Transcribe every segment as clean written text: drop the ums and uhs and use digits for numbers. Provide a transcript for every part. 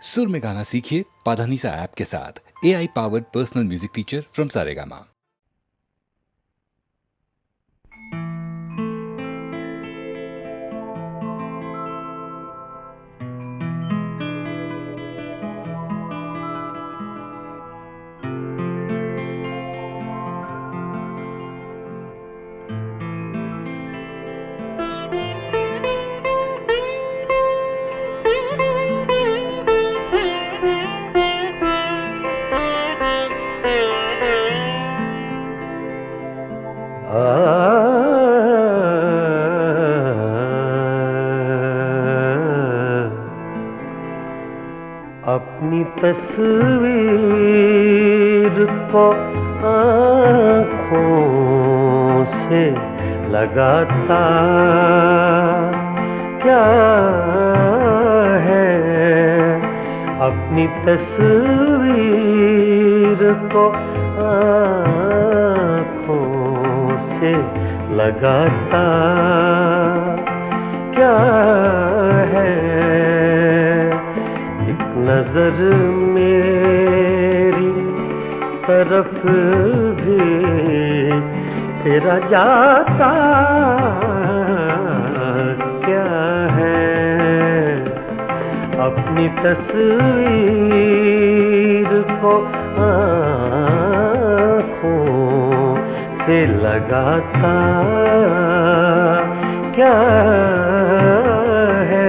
सुर में गाना सीखिए पाधानीसा ऐप के साथ। AI powered personal music teacher from Saregama. अपनी तस्वीर को आँखों से लगाता क्या है। अपनी तस्वीर को आँखों से लगाता क्या है। नजर मेरी तरफ भी तेरा जाता क्या है। अपनी तस्वीर को आँखों से लगाता क्या है।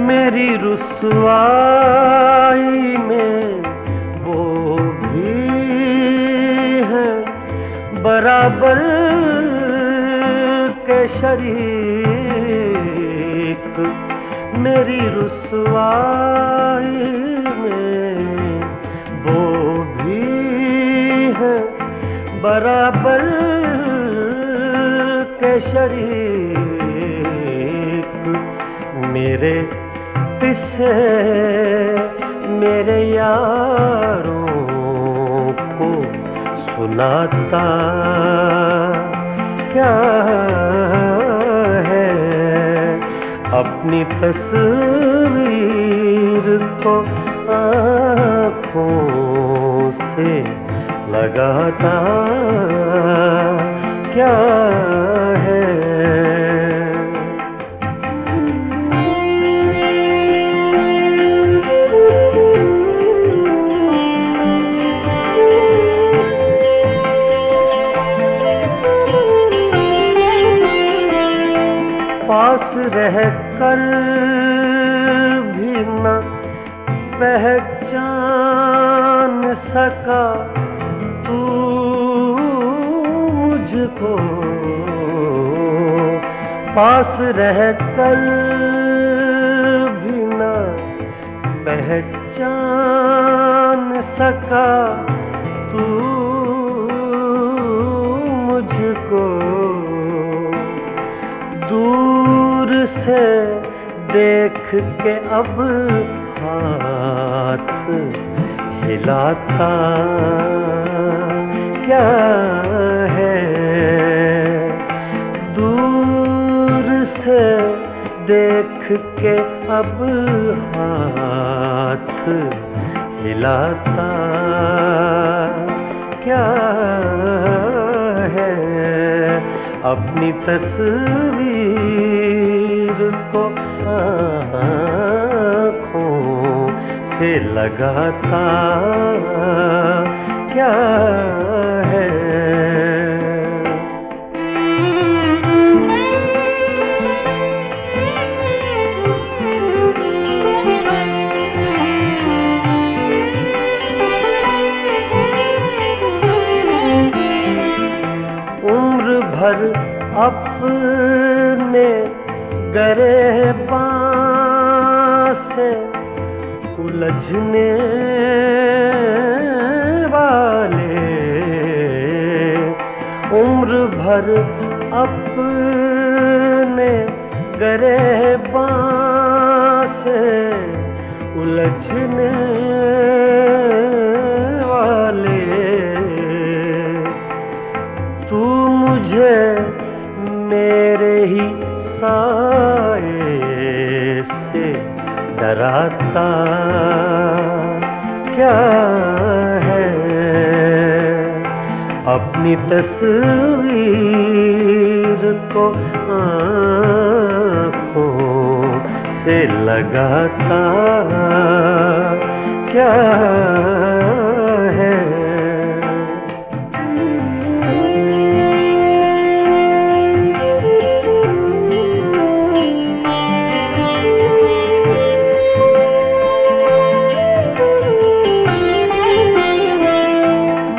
मेरी रुसवाई में वो भी है बराबर के शरीक। मेरी रुसवाई में वो भी है बराबर के शरीक। मेरे किस्से मेरे यारों को सुनाता क्या है। अपनी तस्वीर को आँखों से लगाता क्या है। पास रह कर भी न पहचान सका तू मुझको। पास रह कर भी न पहचान सका तू मुझको। दूर से देख के अब हाथ हिलाता क्या है। दूर से देख के अब हाथ हिलाता क्या है। अपनी तस्वीर को आँखों से लगाता क्या है। उम्र भर अपने गिरेबान से उलझने वाले। उम्र भर अपने गिरेबान से उलझने समझने वाले, तू मुझे मेरे ही साए से डराता क्या है। अपनी तस्वीर को आँखों से लगाता क्या है।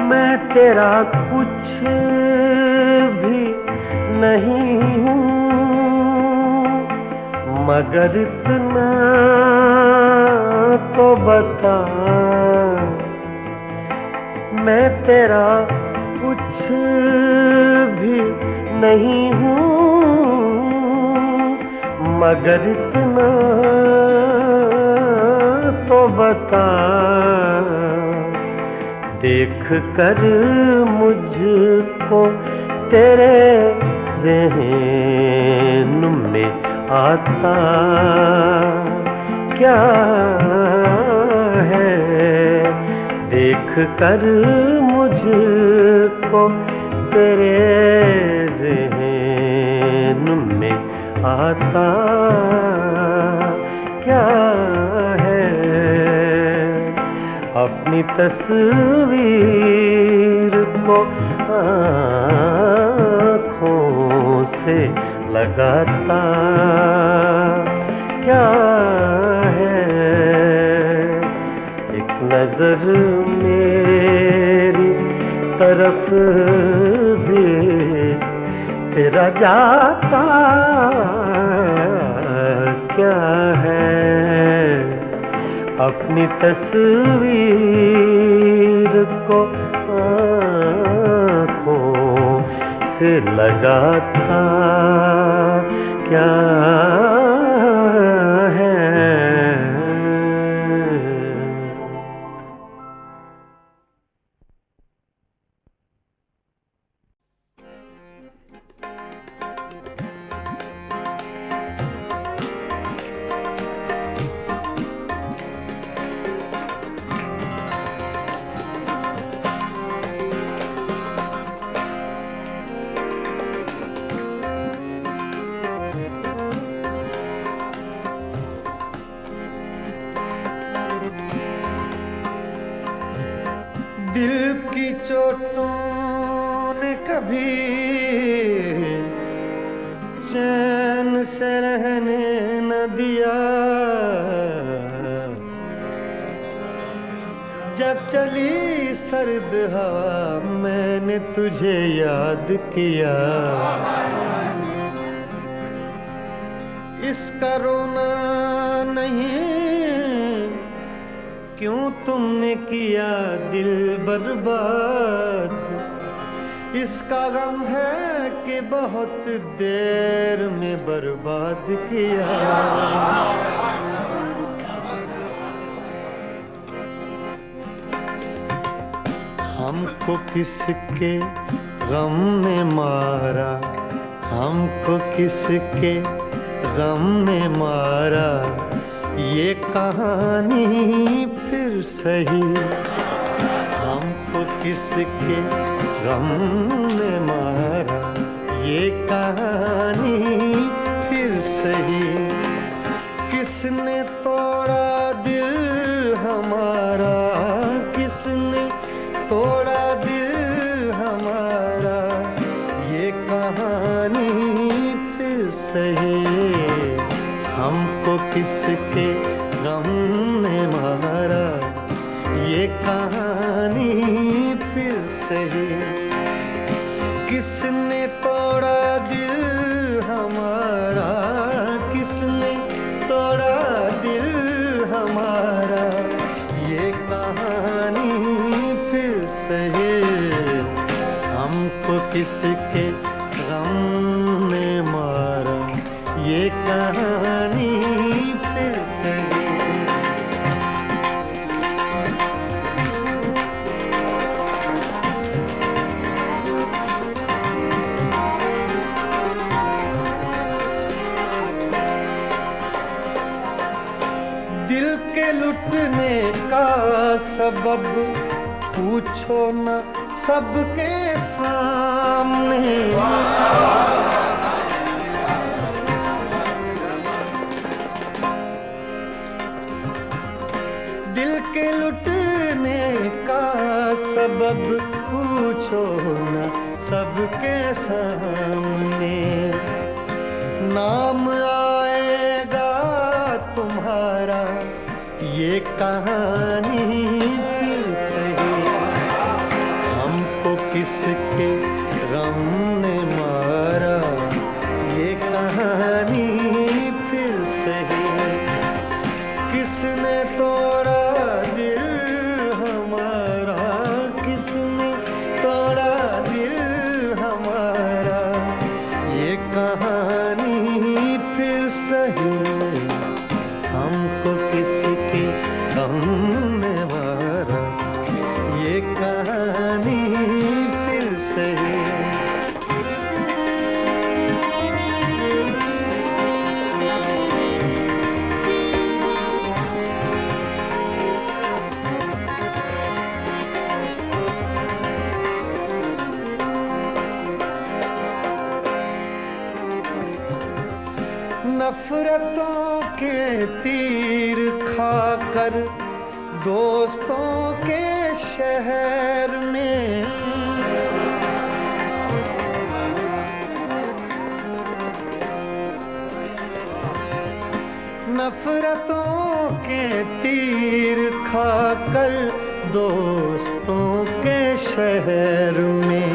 मैं तेरा कुछ भी नहीं हूँ, मगर इतना तो बता, मैं तेरा कुछ भी नहीं हूँ, मगर इतना तो बता। देख कर मुझको तेरे ज़हन में आता क्या है। देख कर मुझको तेरे ज़हन में आता क्या है। अपनी तस्वीर को आँखों से लगाता क्या है। एक नजर मेरी तरफ भी तेरा जाता क्या है। अपनी तस्वीर को आँखों से लगाता क्या है। दिल की चोटों ने कभी चैन से रहने न दिया। जब चली सर्द हवा मैंने तुझे याद किया। इसका रोना नहीं क्यों तुमने किया दिल बर्बाद। इसका गम है कि बहुत देर में बर्बाद किया। हमको किसके गम ने मारा, हमको किसके गम ने मारा। ये कहानी फिर सही, हमको किसके गम ने मारा। ये कहानी फिर सही, किसने तोड़ा दिल हमारा, किसने तोड़ा दिल हमारा। ये कहानी फिर सही, हमको किसके गम ने मारा। ये कहानी फिर सही, किसने तोड़ा दिल हमारा, किसने तोड़ा दिल हमारा। ये कहानी फिर सही, हमको किसके गम ने मारा। ये कहानी फिर सही। के लुटने का सबब पूछो न सबके सामने। दिल के लुटने का सबब पूछो न सबके सामने। नाम आएगा तुम्हारा ये कहानी फिर सही। हमको किसके गम ने मारा ये कहानी फिर सही। किसने तोड़ा दिल हमारा, किसने तोड़ा दिल हमारा ये कहानी फिर सही। हमको किसके गम ने मारा ये कहानी फिर सही। नफरतों के तीर खाकर दोस्तों के शहर में। नफरतों के तीर खाकर दोस्तों के शहर में।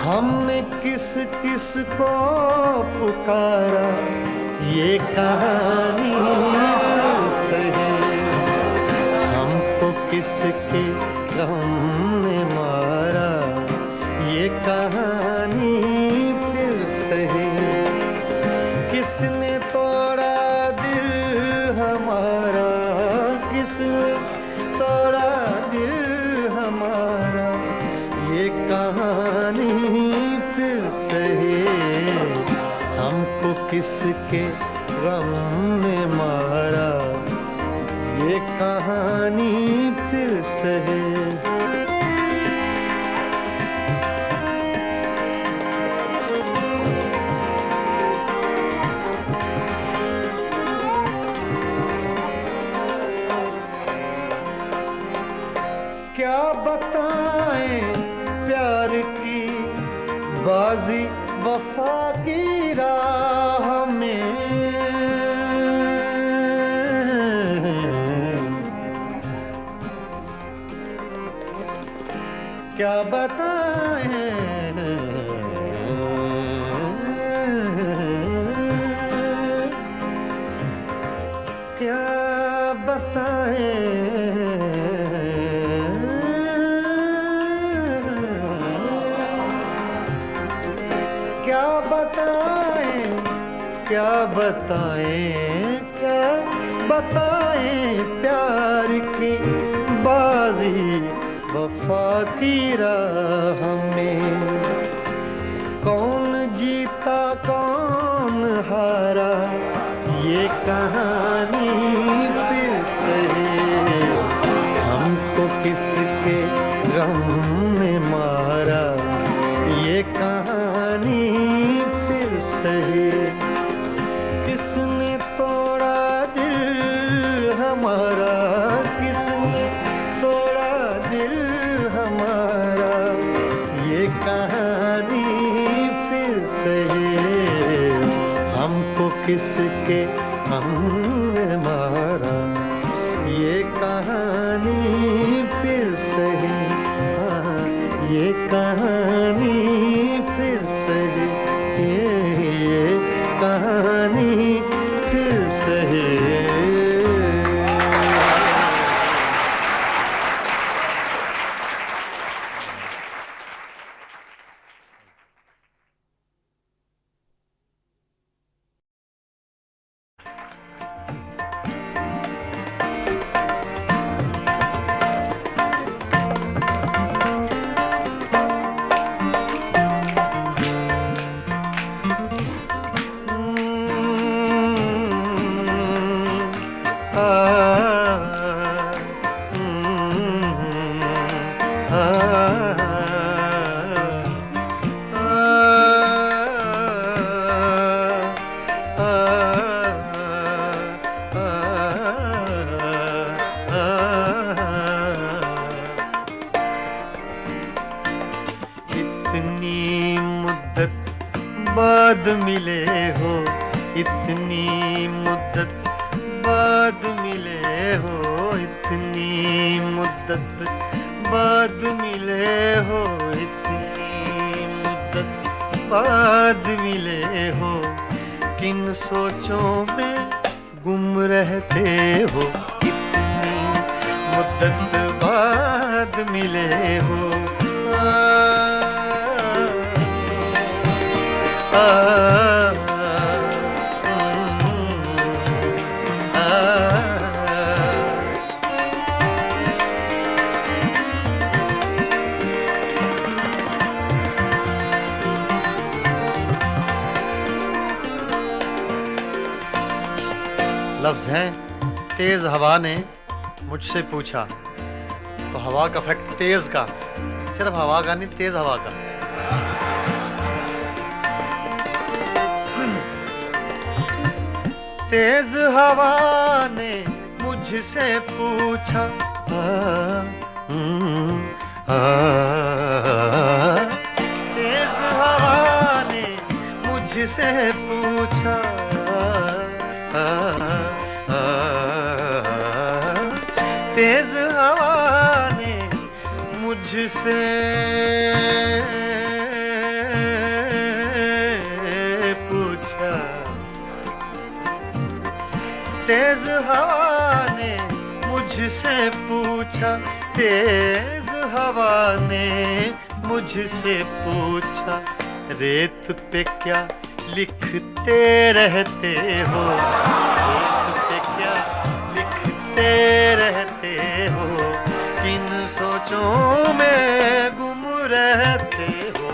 हमने किस किस को पुकारा ये कहानी फिर सही। हमको किसके गम ने मारा ये कहानी फिर सही। किसने तोड़ा दिल हमारा, किसने तोड़ा दिल हमारा ये कहानी फिर सही। हमको किसके गम ने मारा ये कहानी फिर सही। क्या बताएं प्यार की बाजी वफा की राह में। क्या बताएं क्या बताएं क्या बताएं क्या बताएं क्या बताएं प्यार की बाजी वफा की राह में। कौन जीता कौन हारा ये कहानी फिर सही। हमको किसके गम ने मारा ये कहानी फिर सही। किसने तोड़ा दिल हमारा, किसने तोड़ा दिल हमारा ये कहानी फिर सही। हमको किसके हमने मारा ये कहानी फिर सही। हाँ, ये कहानी फिर सही। ये कहानी फिर सही। मिले हो, इतनी मुद्दत बाद मिले हो, इतनी मुद्दत बाद मिले हो, इतनी मुद्दत बाद मिले हो। किन सोचों में गुम रहते हो, इतनी मुद्दत बाद मिले हो। लफ्ज हैं, तेज हवा ने मुझसे पूछा। तो हवा का इफेक्ट तेज का, सिर्फ हवा का नहीं, तेज हवा का। तेज हवा ने मुझसे पूछा, तेज हवा ने मुझसे पूछा, तेज हवा ने मुझसे पूछा, तेज हवा ने मुझसे पूछा, तेज हवा ने मुझसे पूछा, रेत पे क्या लिखते रहते हो, रेत पे क्या लिखते रहते हो, किन सोचों में गुम रहते हो,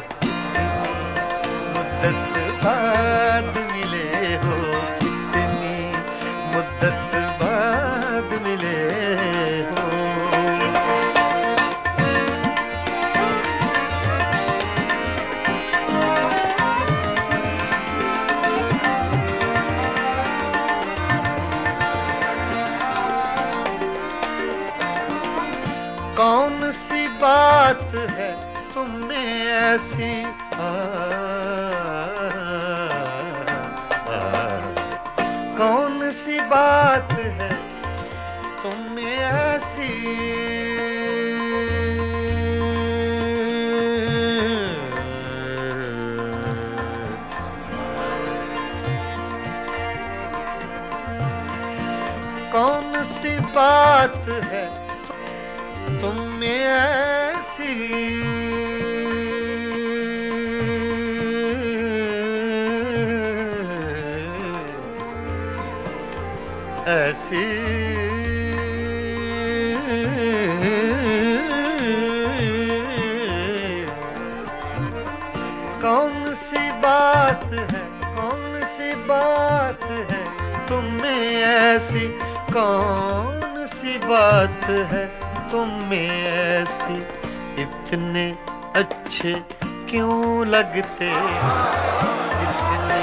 मुद्दत बाद मिले हो, इतनी मुद्दत बाद मिले हो। कौन सी बात है तुम में ऐसी, कौन सी बात है तुम में ऐसी, कौन सी बात है तुम में ऐसी, ऐसी कौन सी बात है, कौन सी बात है तुम में ऐसी, कौन सी बात है तुम में ऐसी, इतने अच्छे क्यों लगते, इतने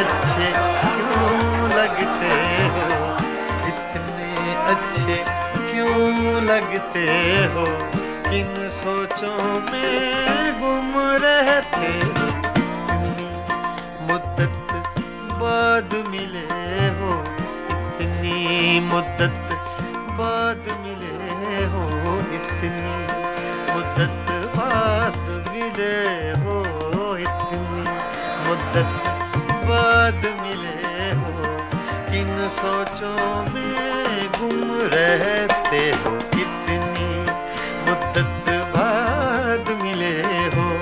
अच्छे क्यों लगते हो, इतने अच्छे क्यों लगते हो, किन सोचों में गुम रहते हो, इतनी मुद्दत बाद मिले हो, इतनी मुद्दत बाद मिले हो, इतनी मुद्दत बाद मिले हो, इतनी मुद्दत बाद मिले हो, किन सोचों में गुम रहते हो, इतनी मुद्दत बाद मिले हो।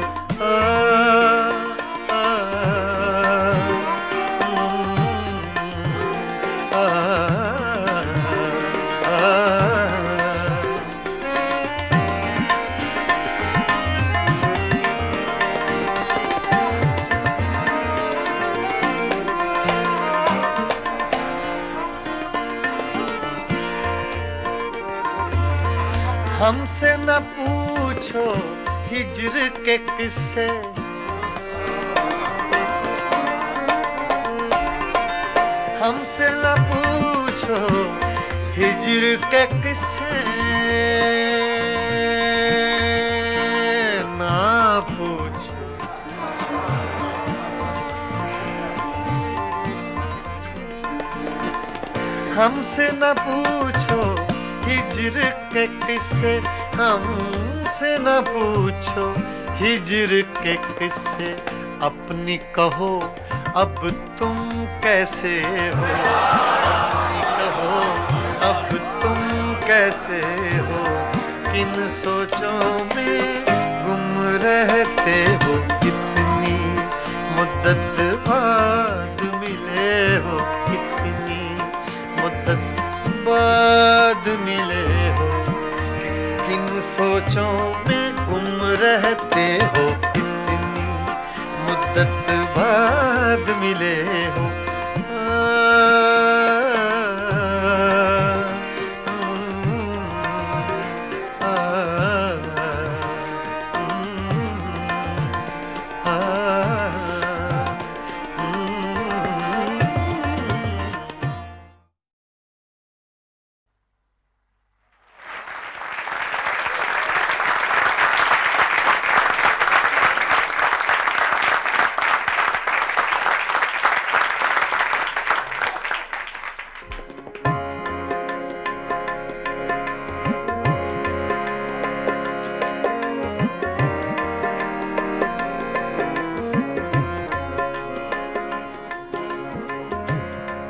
हमसे न पूछो हिज्र के किस्से, हमसे न पूछो हिज्र के किस्से, ना पूछो हमसे न पूछो हिज्र के किस्से, हमसे न पूछो हिज्र के किस्से, अपनी कहो अब तुम कैसे हो, अपनी कहो अब तुम कैसे हो, किन सोचों में गुम रहते हो, कितनी मुद्दत बाद मिले हो, कितनी मुद्दत बाद मिले हो, किन सोचों में गुम रहते हो, कितनी मुद्दत बाद मिले हो।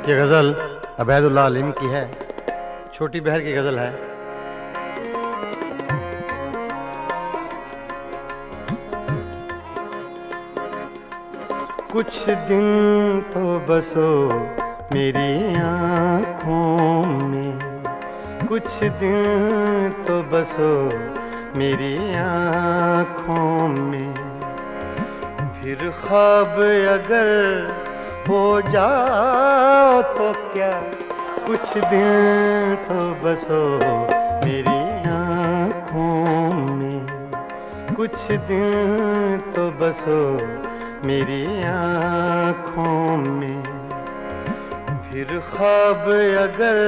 ये गज़ल अबैदुल्लाह अलीम की है, छोटी बहर की गज़ल है। कुछ दिन तो बसो मेरी आँखों में, कुछ दिन तो बसो मेरी आँखों में, फिर ख्वाब अगर हो जाओ तो क्या, कुछ दिन तो बसो मेरी आँखों में, कुछ दिन तो बसो मेरी आँखों में, फिर ख्वाब अगर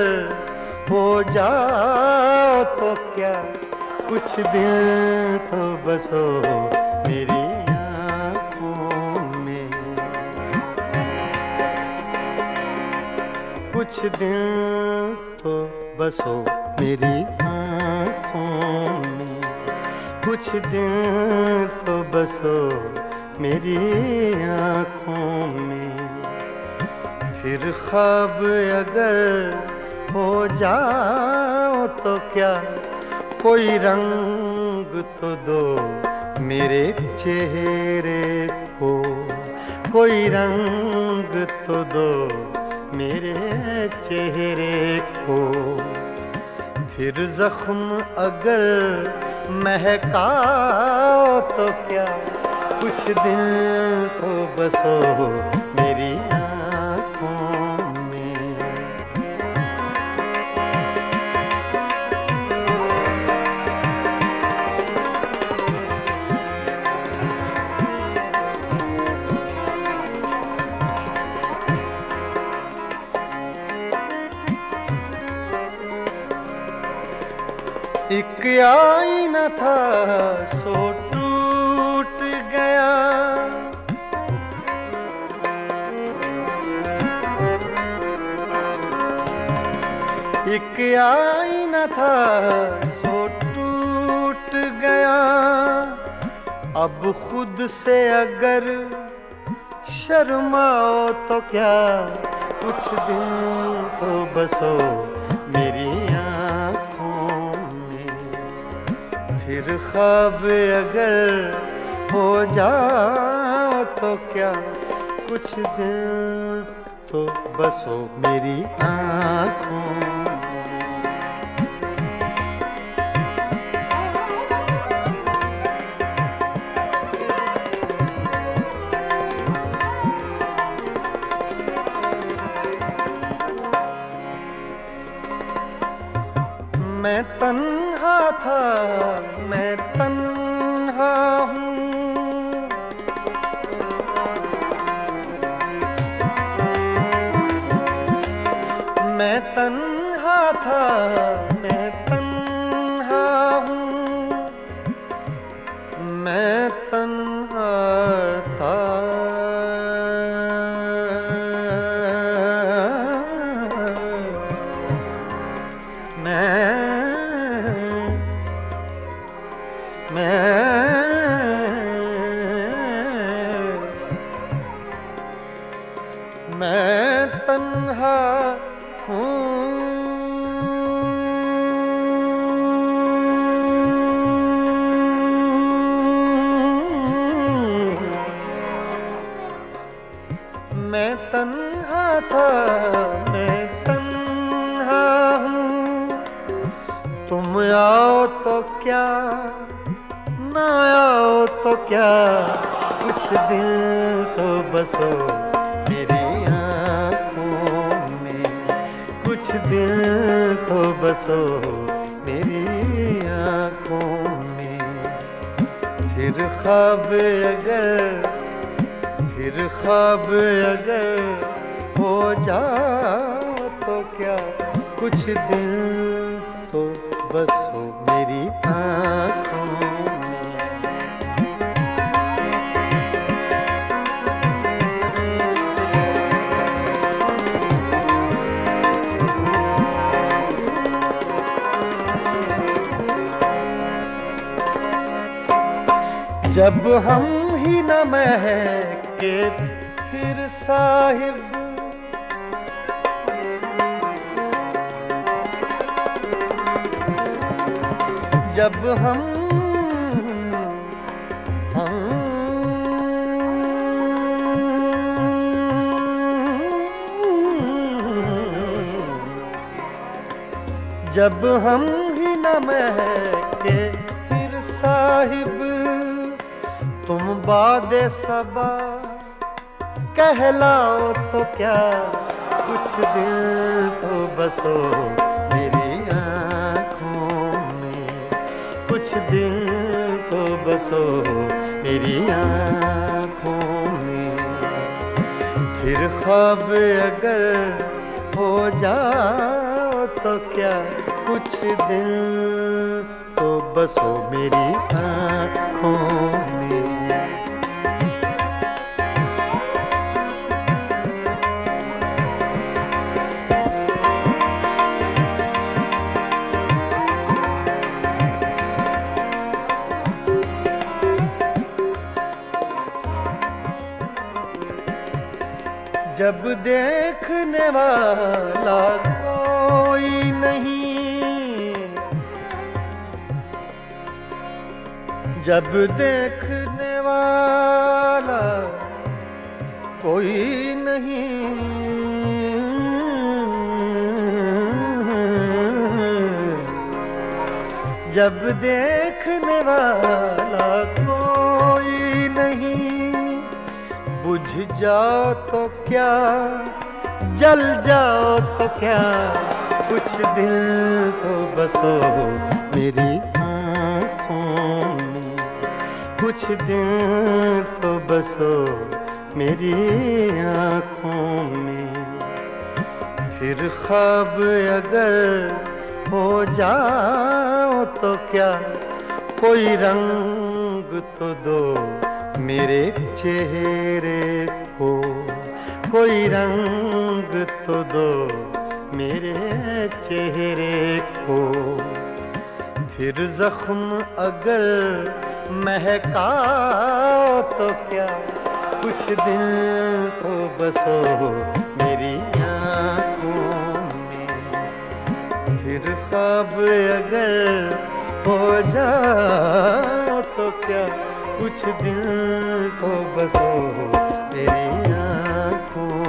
हो जाओ तो क्या, कुछ दिन तो बसो मेरी कुछ दिन तो बसो मेरी आँखों में, कुछ दिन तो बसो मेरी आँखों में, फिर ख्वाब अगर हो जाओ तो क्या, कोई रंग तो दो मेरे चेहरे को, कोई रंग तो दो मेरे चेहरे को, फिर जख्म अगर महकाओ तो क्या, कुछ दिन तो बसो मेरी आँखों में। एक आईना था सो टूट गया, एक आईना था सो टूट गया, अब खुद से अगर शर्माओ तो क्या, कुछ दिन तो बसो मेरी फिर ख्वाब अगर हो जाओ तो क्या, कुछ दिन तो बसो मेरी आँखों मैं तन्हा था, मैं तन्हा हूँ, मैं तन्हा था, मैं तन्हा हूँ, मैं तन्हा था, मैं तन्हा हूँ, मैं तन्हा था, मैं तन्हा हूँ। तुम आओ तो क्या, ना आओ तो क्या, कुछ दिल तो बसो मेरी आँखों में, कुछ दिल तो बसो मेरी आँखों में। फिर ख्वाब अगर हो जाओ तो क्या, कुछ दिल तो बसो मेरी आँखों में। जब हम ही न महके फिर साहिब, जब जब हम ही न महके फिर साहिब, तुम बादे सबा कहलाओ तो क्या, कुछ दिल तो बसो मेरी आँखों में, कुछ दिल तो बसो मेरी आँखों में। फिर ख्वाब अगर हो जाओ तो क्या, कुछ दिल तो बसो मेरी आँखों में। जब देखने वाला कोई नहीं, जब देखने वाला कोई नहीं, जब देखने वाला कोई नहीं, बुझ जाओ तो क्या, जल जाओ तो क्या, कुछ दिल तो बसो मेरी आँखों में, कुछ दिल तो बसो मेरी आँखों में। फिर ख्वाब अगर हो जाओ तो क्या, कोई रंग तो दो मेरे चेहरे को, कोई रंग तो दो मेरे चेहरे को। फिर जख्म अगर महकाओ तो क्या, कुछ दिल तो बसो मेरी आँखों में। फिर ख्वाब अगर हो जाओ तो क्या, कुछ दिल तो बसो मेरी आँखों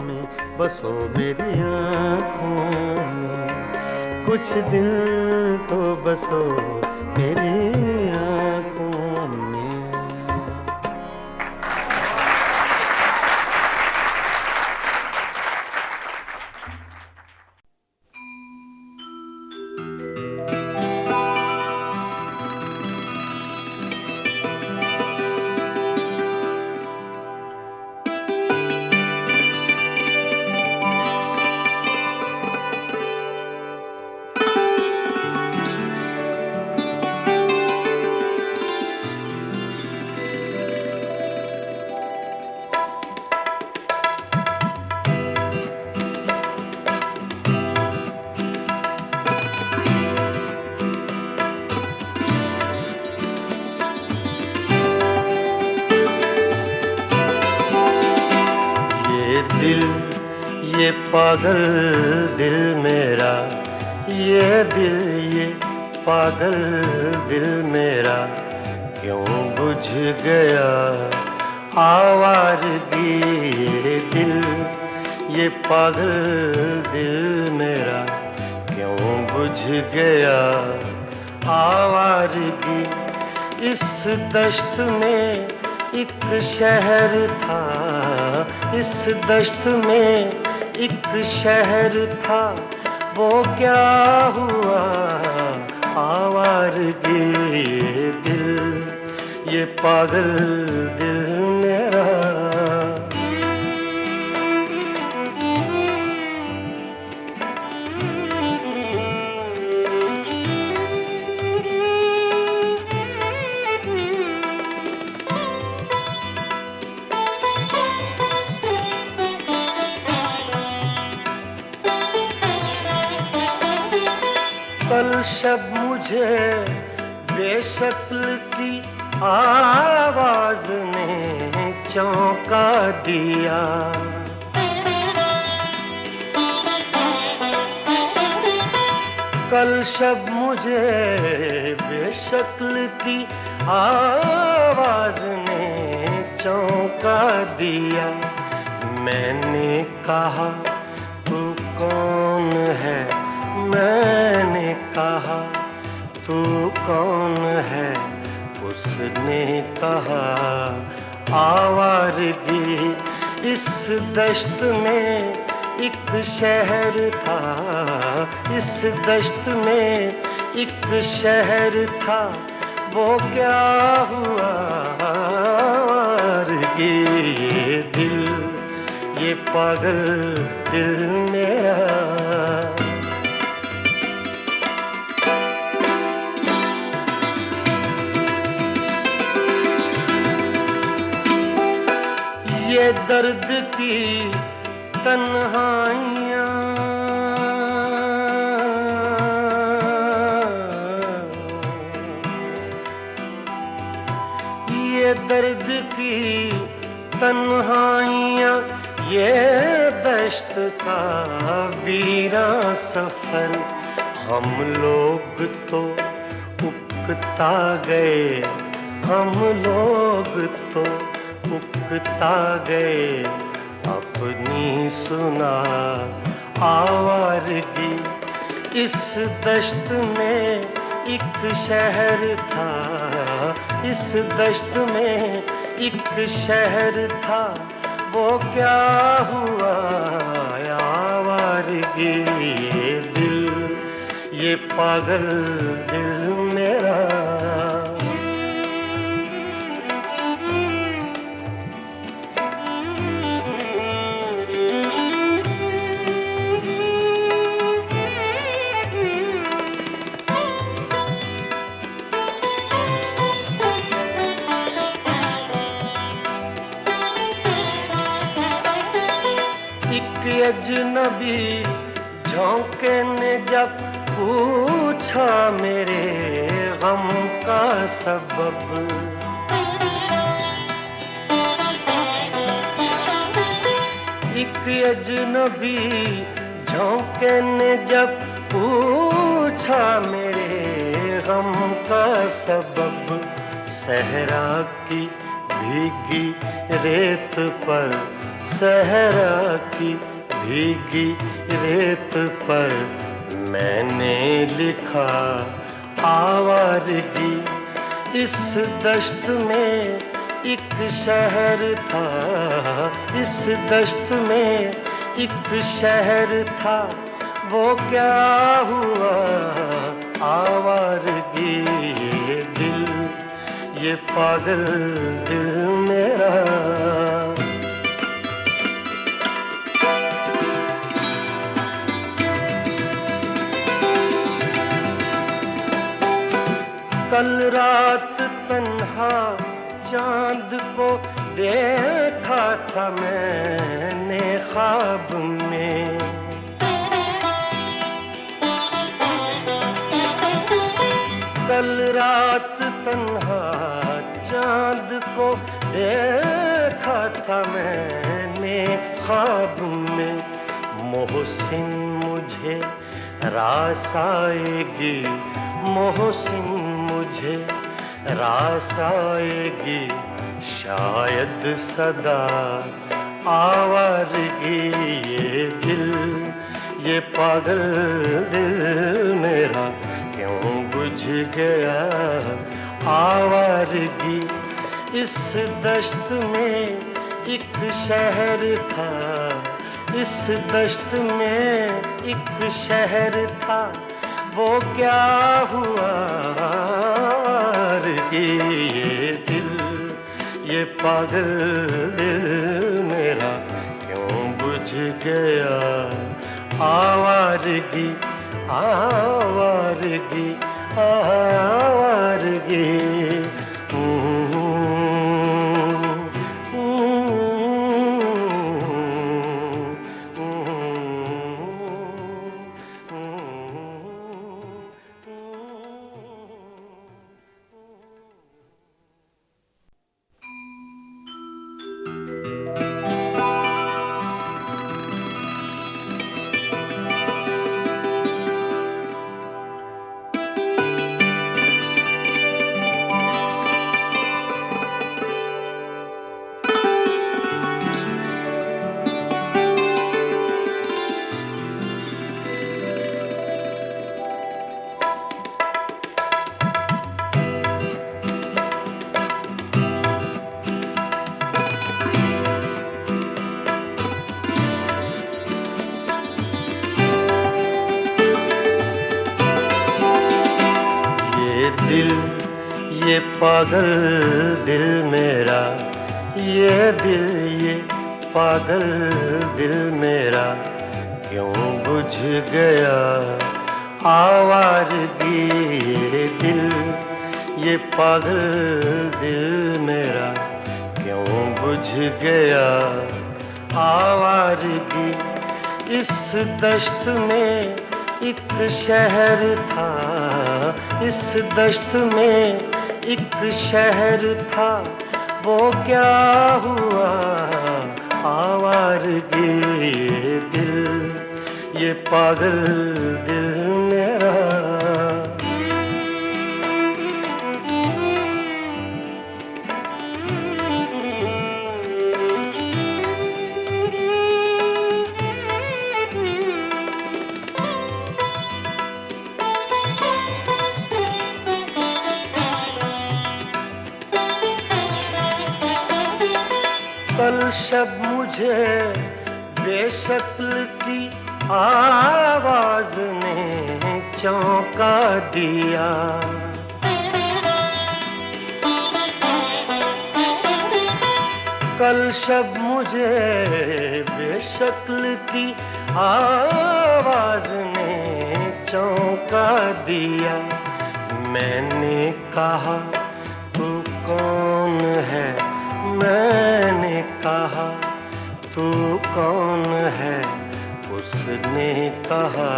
में, बसो मेरी आँखों में, कुछ दिल तो बसो मेरी आँखों में। ये पागल दिल मेरा, ये दिल, ये पागल दिल मेरा क्यों बुझ गया आवारगी। ये दिल, ये पागल दिल मेरा क्यों बुझ गया आवारगी। इस दश्त में एक शहर था, इस दश्त में एक शहर था, वो क्या हुआ आवारगी। ये दिल, ये पागल दिल मेरा। कल शब मुझे बेशक्ल की आवाज ने चौंका दिया। कल शब मुझे बेशक्ल की आवाज ने चौंका दिया। मैंने कहा तू कौन है, मैंने कहा तू कौन है, उसने कहा आवारगी। इस दश्त में एक शहर था, इस दश्त में एक शहर था, वो क्या हुआ आवारगी। ये दिल, ये पागल दिल मेरा। ये दर्द की तन्हाइयाँ, ये दर्द की तन्हाइयाँ, ये दश्त का वीरां सफर। हम लोग तो उकता गए, हम लोग तो उकता गए, अपनी सुना आवारगी। इस दश्त में एक शहर था, इस दश्त में एक शहर था, वो क्या हुआ आवारगी। ये दिल, ये पागल दिल मेरा। अजनबी झोंके ने जब पूछा मेरे गम का सबब। एक अजनबी झोंके ने जब पूछा मेरे गम का सबब। सहरा की भीगी रेत पर, सहरा की भीगी रेत पर मैंने लिखा आवारगी। इस दश्त में एक शहर था, इस दश्त में एक शहर था, वो क्या हुआ आवारगी। ये दिल, ये पागल दिल मेरा। कल रात तन्हा चांद को देखा था मैंने ख्वाब में। कल रात तन्हा चांद को देखा था मैंने ख्वाब में। मोहसिन मुझे रास आएगी, मोहसिन मुझे रास आएगी, शायद सदा आवारगी। ये दिल, ये पागल दिल मेरा क्यों बुझ गया आवारगी। इस दश्त में एक शहर था, इस दश्त में एक शहर था, वो क्या हुआ आवारगी। ये दिल, ये पागल दिल मेरा क्यों बुझ गया आवारगी, आवारगी, आवारगी। दिल, ये पागल दिल मेरा, ये दिल, ये पागल दिल मेरा क्यों बुझ गया आवारगी। ये दिल, ये पागल दिल मेरा क्यों बुझ गया आवारगी। इस दश्त में एक शहर था, इस दश्त में एक शहर था, वो क्या हुआ आवारगी। ये दिल, ये पागल दिल मेरा। कल शब मुझे बेशक्ल की आवाज ने चौंका दिया। कल शब मुझे बेशक्ल की आवाज ने चौंका दिया। मैंने कहा तू कौन है, मैंने कहा तू कौन है, उसने कहा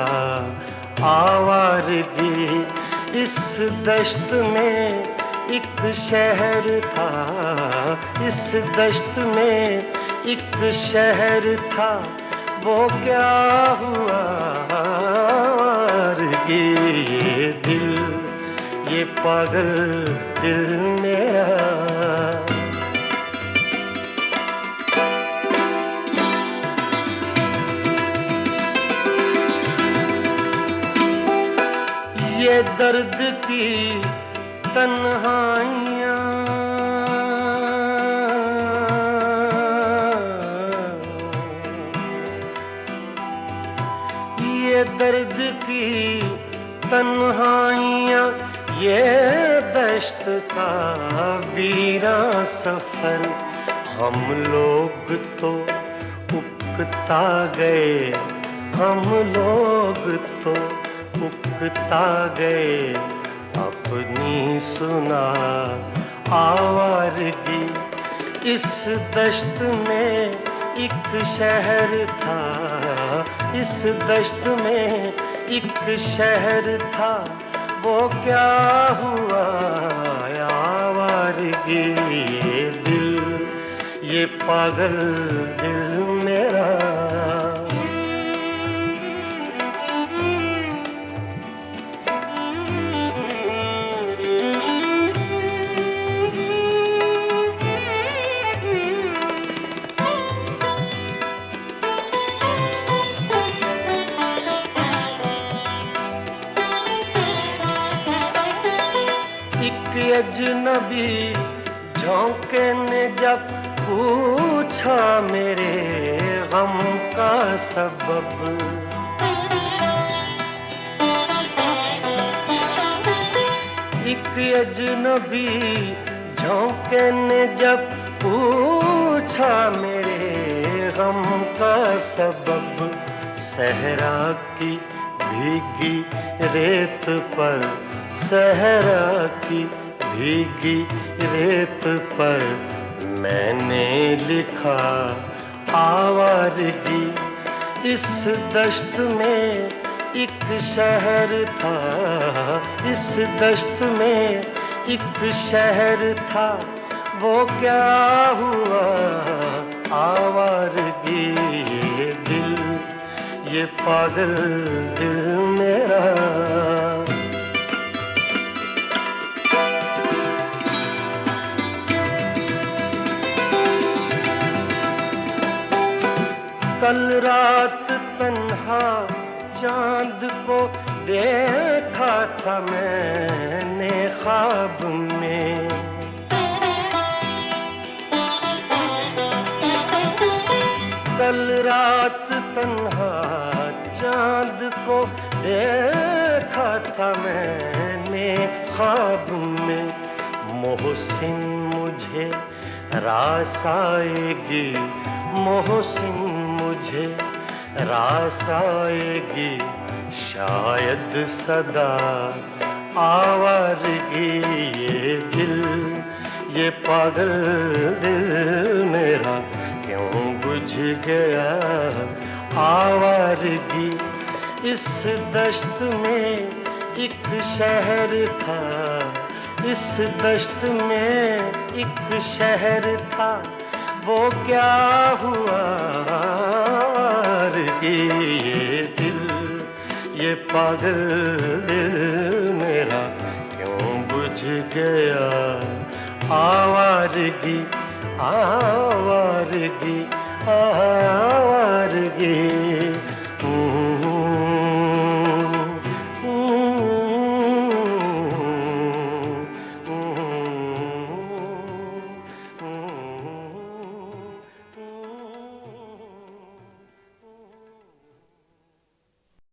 आवारगी। इस दश्त में एक शहर था, इस दश्त में एक शहर था, वो क्या हुआ आवारगी। ये दिल, ये पागल दिल मेरा। ये दर्द की तन्हाइयाँ, ये दर्द की तन्हाइयाँ, ये दश्त का वीरा सफर। हम लोग तो उकता गए, हम लोग तो उकता गए, अपनी सुना आवारगी। इस दश्त में एक शहर था, इस दश्त में एक शहर था, वो क्या हुआ आवारगी। ये दिल, ये पागल दिल मेरा। अजनबी झोंके ने जब पूछा मेरे गम का सबब, एक अजनबी झोंके ने जब पूछा मेरे गम का सबब, सहरा की भीगी रेत पर, सहरा की भीगी रेत पर मैंने लिखा आवारगी। इस दश्त में एक शहर था, इस दश्त में एक शहर था, वो क्या हुआ आवारगी। ये दिल, ये पागल दिल मेरा, कल रात तन्हा चांद को देखा था मैंने ख्वाब में, कल रात तन्हा चांद को देखा था मैंने ख्वाब में। मोहसिन मुझे रास आएगी, मोहसिन मुझे रास आएगी, शायद सदा आवारगी। ये दिल, ये पागल दिल मेरा क्यों बुझ गया आवारगी। इस दश्त में एक शहर था, इस दश्त में एक शहर था, वो क्या हुआ आवारगी। ये दिल, ये पागल दिल मेरा क्यों बुझ गया आवारगी, आवारगी, आवारगी।